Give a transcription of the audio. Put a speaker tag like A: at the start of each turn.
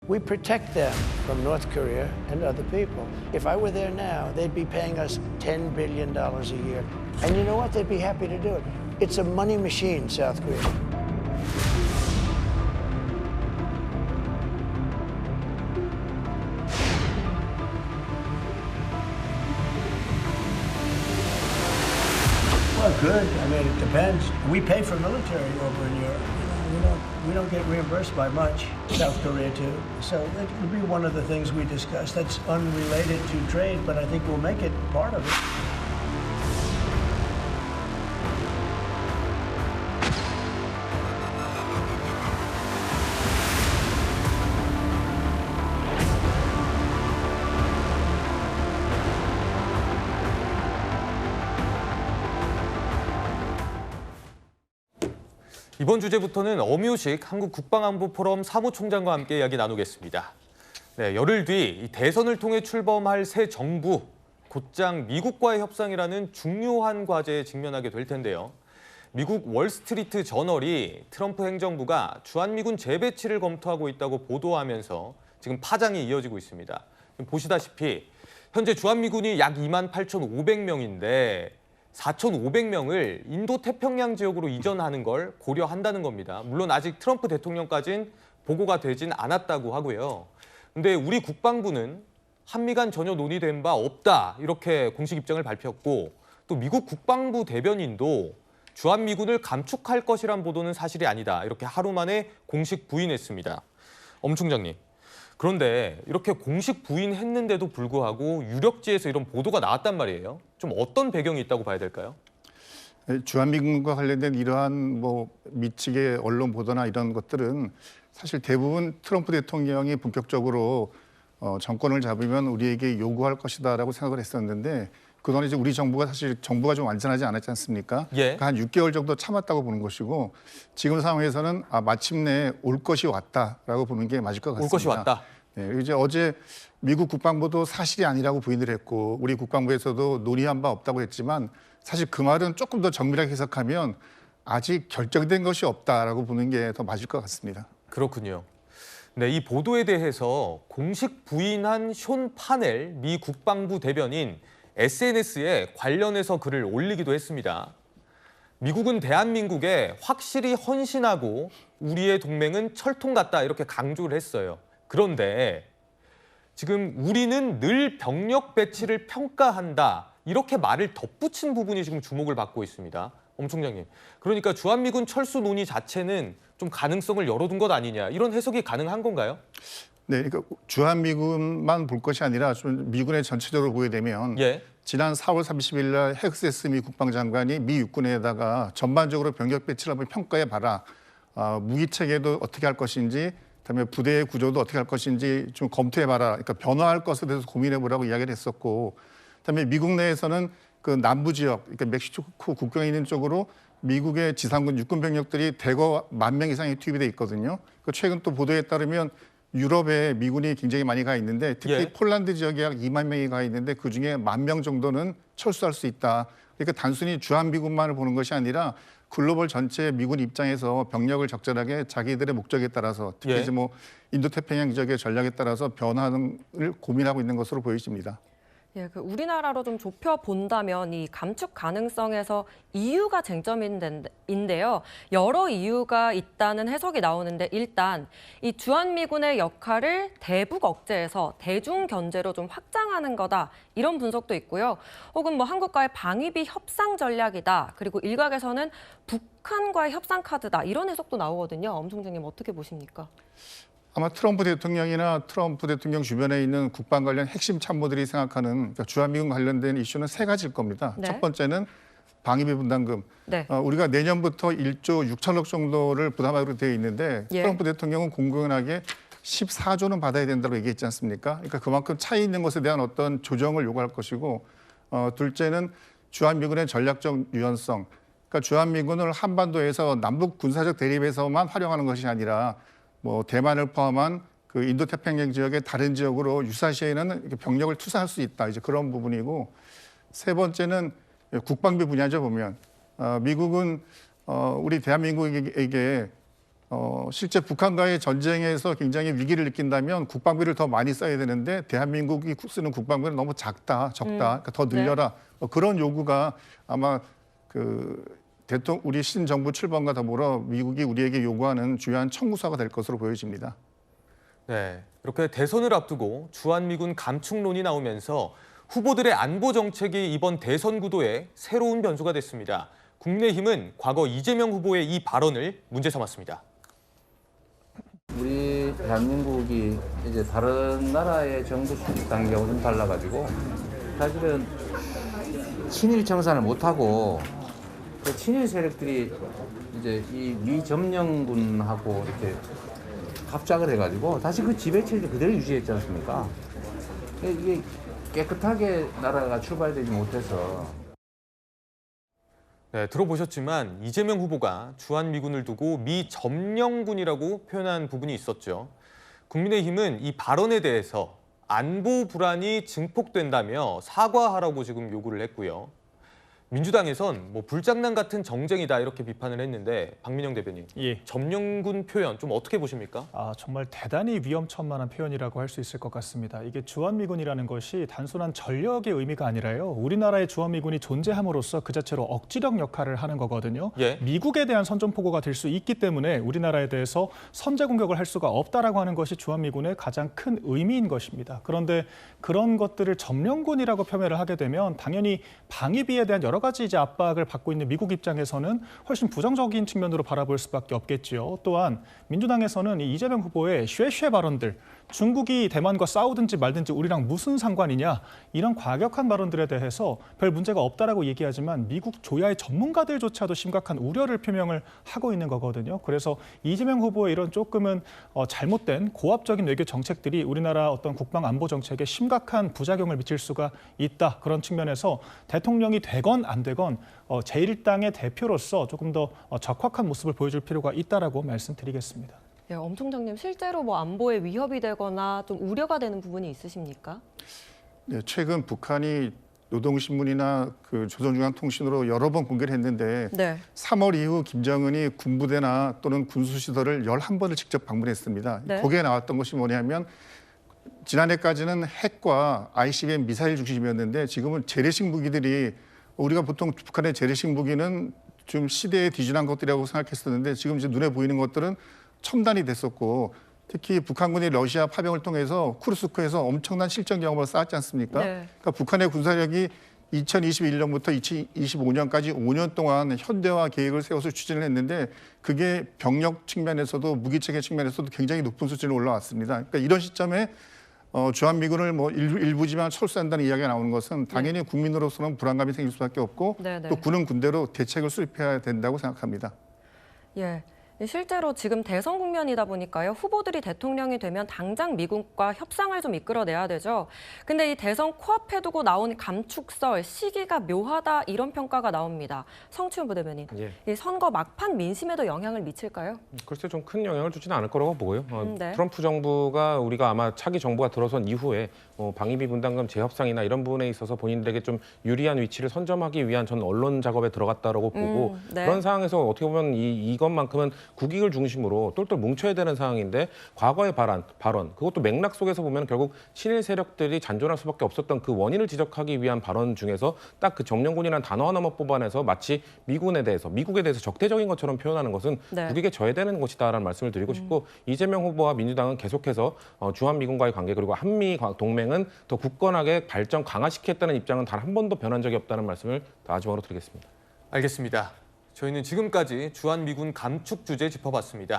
A: We protect them from North Korea and other people. If I were there now, they'd be paying us $10 billion a year. And you know what? They'd be happy to do it. It's a money machine, South Korea. Well, good. I mean, it depends. We pay for military over in Europe. We don't get reimbursed by much. South Korea too. So that would be one of the things we discussed. That's unrelated to trade, but I think we'll make it part of it.
B: 이번 주제부터는 엄유식 한국국방안보포럼 사무총장과 함께 이야기 나누겠습니다. 네, 열흘 뒤 대선을 통해 출범할 새 정부, 곧장 미국과의 협상이라는 중요한 과제에 직면하게 될 텐데요. 미국 월스트리트 저널이 트럼프 행정부가 주한미군 재배치를 검토하고 있다고 보도하면서 지금 파장이 이어지고 있습니다. 보시다시피 현재 주한미군이 약 28,500명인데 4,500명을 인도 태평양 지역으로 이전하는 걸 고려한다는 겁니다. 물론 아직 트럼프 대통령까지는 보고가 되진 않았다고 하고요. 근데 우리 국방부는 한미 간 전혀 논의된 바 없다 이렇게 공식 입장을 발표했고 또 미국 국방부 대변인도 주한미군을 감축할 것이란 보도는 사실이 아니다 이렇게 하루 만에 공식 부인했습니다. 엄 총장님. 그런데 이렇게 공식 부인했는데도 불구하고 유력지에서 이런 보도가 나왔단 말이에요. 좀 어떤 배경이 있다고 봐야 될까요?
C: 주한미군과 관련된 이러한 미측의 언론 보도나 이런 것들은 사실 대부분 트럼프 대통령이 본격적으로 정권을 잡으면 우리에게 요구할 것이다라고 생각을 했었는데 그동안 이제 우리 정부가 사실 정부가 좀 완전하지 않았지 않습니까?
B: 예.
C: 그러니까 한 6개월 정도 참았다고 보는 것이고 지금 상황에서는 마침내 올 것이 왔다라고 보는 게 맞을 것 같습니다.
B: 올 것이 왔다.
C: 네, 이제 어제 미국 국방부도 사실이 아니라고 부인을 했고 우리 국방부에서도 논의한 바 없다고 했지만 사실 그 말은 조금 더 정밀하게 해석하면 아직 결정된 것이 없다라고 보는 게 더 맞을 것 같습니다.
B: 그렇군요. 네, 이 보도에 대해서 공식 부인한 숀 파넬 미 국방부 대변인 SNS에 관련해서 글을 올리기도 했습니다. 미국은 대한민국에 확실히 헌신하고 우리의 동맹은 철통 같다 이렇게 강조를 했어요. 그런데 지금 우리는 늘 병력 배치를 평가한다 이렇게 말을 덧붙인 부분이 지금 주목을 받고 있습니다. 엄 총장님. 그러니까 주한미군 철수 논의 자체는 좀 가능성을 열어둔 것 아니냐 이런 해석이 가능한 건가요?
C: 네, 그러니까 주한미군만 볼 것이 아니라 좀 미군의 전체적으로 보게 되면
B: 예.
C: 지난 4월 30일 날 헥스에스 미 국방장관이 미 육군에다가 전반적으로 병력 배치를 한번 평가해 봐라. 무기 체계도 어떻게 할 것인지, 그다음에 부대의 구조도 어떻게 할 것인지 좀 검토해 봐라. 그러니까 변화할 것에 대해서 고민해 보라고 이야기를 했었고, 그다음에 미국 내에서는 그 남부 지역, 그러니까 멕시코 국경에 있는 쪽으로 미국의 지상군 육군 병력들이 대거 10,000명 이상이 투입이 돼 있거든요. 최근 또 보도에 따르면 유럽에 미군이 굉장히 많이 가 있는데 특히
B: 예.
C: 폴란드 지역에 약 2만 명이 가 있는데 그중에 10,000명 정도는 철수할 수 있다. 그러니까 단순히 주한미군만을 보는 것이 아니라 글로벌 전체 미군 입장에서 병력을 적절하게 자기들의 목적에 따라서 특히
B: 예.
C: 이제 인도태평양 지역의 전략에 따라서 변화를 고민하고 있는 것으로 보여집니다.
D: 예, 우리나라로 좀 좁혀 본다면 이 감축 가능성에서 이유가 쟁점인데요. 여러 이유가 있다는 해석이 나오는데 일단 이 주한미군의 역할을 대북 억제에서 대중 견제로 좀 확장하는 거다. 이런 분석도 있고요. 혹은 한국과의 방위비 협상 전략이다. 그리고 일각에서는 북한과의 협상 카드다. 이런 해석도 나오거든요. 엄 총장님 어떻게 보십니까?
C: 아마 트럼프 대통령이나 트럼프 대통령 주변에 있는 국방 관련 핵심 참모들이 생각하는 그러니까 주한미군 관련된 이슈는 세 가지일 겁니다.
D: 네.
C: 첫 번째는 방위비 분담금.
D: 네.
C: 우리가 내년부터 1조 6천억 정도를 부담하기로 되어 있는데
D: 예.
C: 트럼프 대통령은 공공연하게 14조는 받아야 된다고 얘기했지 않습니까? 그러니까 그만큼 차이 있는 것에 대한 어떤 조정을 요구할 것이고 둘째는 주한미군의 전략적 유연성. 그러니까 주한미군을 한반도에서 남북 군사적 대립에서만 활용하는 것이 아니라 대만을 포함한 그 인도태평양 지역의 다른 지역으로 유사시에는 병력을 투사할 수 있다. 이제 그런 부분이고 세 번째는 국방비 분야죠 보면 미국은 우리 대한민국에게 실제 북한과의 전쟁에서 굉장히 위기를 느낀다면 국방비를 더 많이 써야 되는데 대한민국이 쓰는 국방비는 너무 적다. 그러니까 더 늘려라. 그런 요구가 아마 우리 신정부 출범과 더불어 미국이 우리에게 요구하는 주요한 청구서가 될 것으로 보여집니다.
B: 네, 이렇게 대선을 앞두고 주한미군 감축론이 나오면서 후보들의 안보 정책이 이번 대선 구도에 새로운 변수가 됐습니다. 국민의힘은 과거 이재명 후보의 이 발언을 문제 삼았습니다.
E: 우리 대한민국이 이제 다른 나라의 정부 수립 단계하고 좀 달라가지고 사실은 친일 청산을 못하고 그 친일 세력들이 이제 이 미점령군하고 이렇게 합작을 해가지고 다시 그 지배체를 그대로 유지했지 않습니까? 이게 깨끗하게 나라가 출발되지 못해서.
B: 네, 들어보셨지만 이재명 후보가 주한미군을 두고 미점령군이라고 표현한 부분이 있었죠. 국민의힘은 이 발언에 대해서 안보 불안이 증폭된다며 사과하라고 지금 요구를 했고요. 민주당에선 불장난 같은 정쟁이다 이렇게 비판을 했는데 박민영 대변인,
F: 예.
B: 점령군 표현 좀 어떻게 보십니까?
F: 정말 대단히 위험천만한 표현이라고 할 수 있을 것 같습니다. 이게 주한미군이라는 것이 단순한 전력의 의미가 아니라요. 우리나라의 주한미군이 존재함으로써 그 자체로 억지력 역할을 하는 거거든요.
B: 예.
F: 미국에 대한 선전포고가 될 수 있기 때문에 우리나라에 대해서 선제 공격을 할 수가 없다라고 하는 것이 주한미군의 가장 큰 의미인 것입니다. 그런데 그런 것들을 점령군이라고 표현을 하게 되면 당연히 방위비에 대한 여러 가지 이제 압박을 받고 있는 미국 입장에서는 훨씬 부정적인 측면으로 바라볼 수밖에 없겠죠. 또한 민주당에서는 이 이재명 후보의 쉐쉐 발언들, 중국이 대만과 싸우든지 말든지 우리랑 무슨 상관이냐, 이런 과격한 발언들에 대해서 별 문제가 없다라고 얘기하지만 미국 조야의 전문가들조차도 심각한 우려를 표명을 하고 있는 거거든요. 그래서 이재명 후보의 이런 조금은 잘못된 고압적인 외교 정책들이 우리나라 어떤 국방 안보 정책에 심각한 부작용을 미칠 수가 있다. 그런 측면에서 대통령이 되건 안 되건 제1당의 대표로서 조금 더 적확한 모습을 보여줄 필요가 있다라고 말씀드리겠습니다.
D: 네, 엄총장님, 실제로 안보에 위협이 되거나 좀 우려가 되는 부분이 있으십니까?
C: 네, 최근 북한이 노동신문이나 조선중앙통신으로 여러 번 공개를 했는데
D: 네.
C: 3월 이후 김정은이 군부대나 또는 군수시설을 11번을 직접 방문했습니다.
D: 네.
C: 거기에 나왔던 것이 뭐냐면 지난해까지는 핵과 ICBM 미사일 중심이었는데 지금은 재래식 무기들이 우리가 보통 북한의 재래식 무기는 좀 시대에 뒤지난 것들이라고 생각했었는데 지금 이제 눈에 보이는 것들은 첨단이 됐었고 특히 북한군이 러시아 파병을 통해서 쿠르스크에서 엄청난 실전 경험을 쌓았지 않습니까?
D: 네.
C: 그러니까 북한의 군사력이 2021년부터 2025년까지 5년 동안 현대화 계획을 세워서 추진을 했는데 그게 병력 측면에서도 무기체계 측면에서도 굉장히 높은 수준으로 올라왔습니다. 그러니까 이런 시점에 주한미군을 일부지만 철수한다는 이야기가 나오는 것은 당연히 국민으로서는 불안감이 생길 수밖에 없고 또 군은 군대로 대책을 수립해야 된다고 생각합니다.
D: 예. 실제로 지금 대선 국면이다 보니까요. 후보들이 대통령이 되면 당장 미국과 협상을 좀 이끌어내야 되죠. 근데 이 대선 코앞에 두고 나온 감축설, 시기가 묘하다 이런 평가가 나옵니다. 성추현 부대변인, 이 선거 막판 민심에도 영향을 미칠까요?
G: 글쎄 좀 큰 영향을 주지는 않을 거라고 보고요.
D: 네.
G: 트럼프 정부가 우리가 아마 차기 정부가 들어선 이후에 방위비 분담금 재협상이나 이런 부분에 있어서 본인들에게 좀 유리한 위치를 선점하기 위한 전 언론 작업에 들어갔다라고 보고
D: 네.
G: 그런 상황에서 어떻게 보면 이것만큼은 국익을 중심으로 똘똘 뭉쳐야 되는 상황인데 과거의 발언 그것도 맥락 속에서 보면 결국 친일 세력들이 잔존할 수밖에 없었던 그 원인을 지적하기 위한 발언 중에서 딱 그 점령군이라는 단어 하나만 뽑아내서 마치 미국에 대해서 적대적인 것처럼 표현하는 것은
D: 네.
G: 국익에 저해되는 것이다라는 말씀을 드리고 싶고 이재명 후보와 민주당은 계속해서 주한미군과의 관계 그리고 한미 동맹은 더 굳건하게 발전 강화시키겠다는 입장은 단 한 번도 변한 적이 없다는 말씀을 마지막으로 드리겠습니다.
B: 알겠습니다. 저희는 지금까지 주한미군 감축 주제 짚어봤습니다.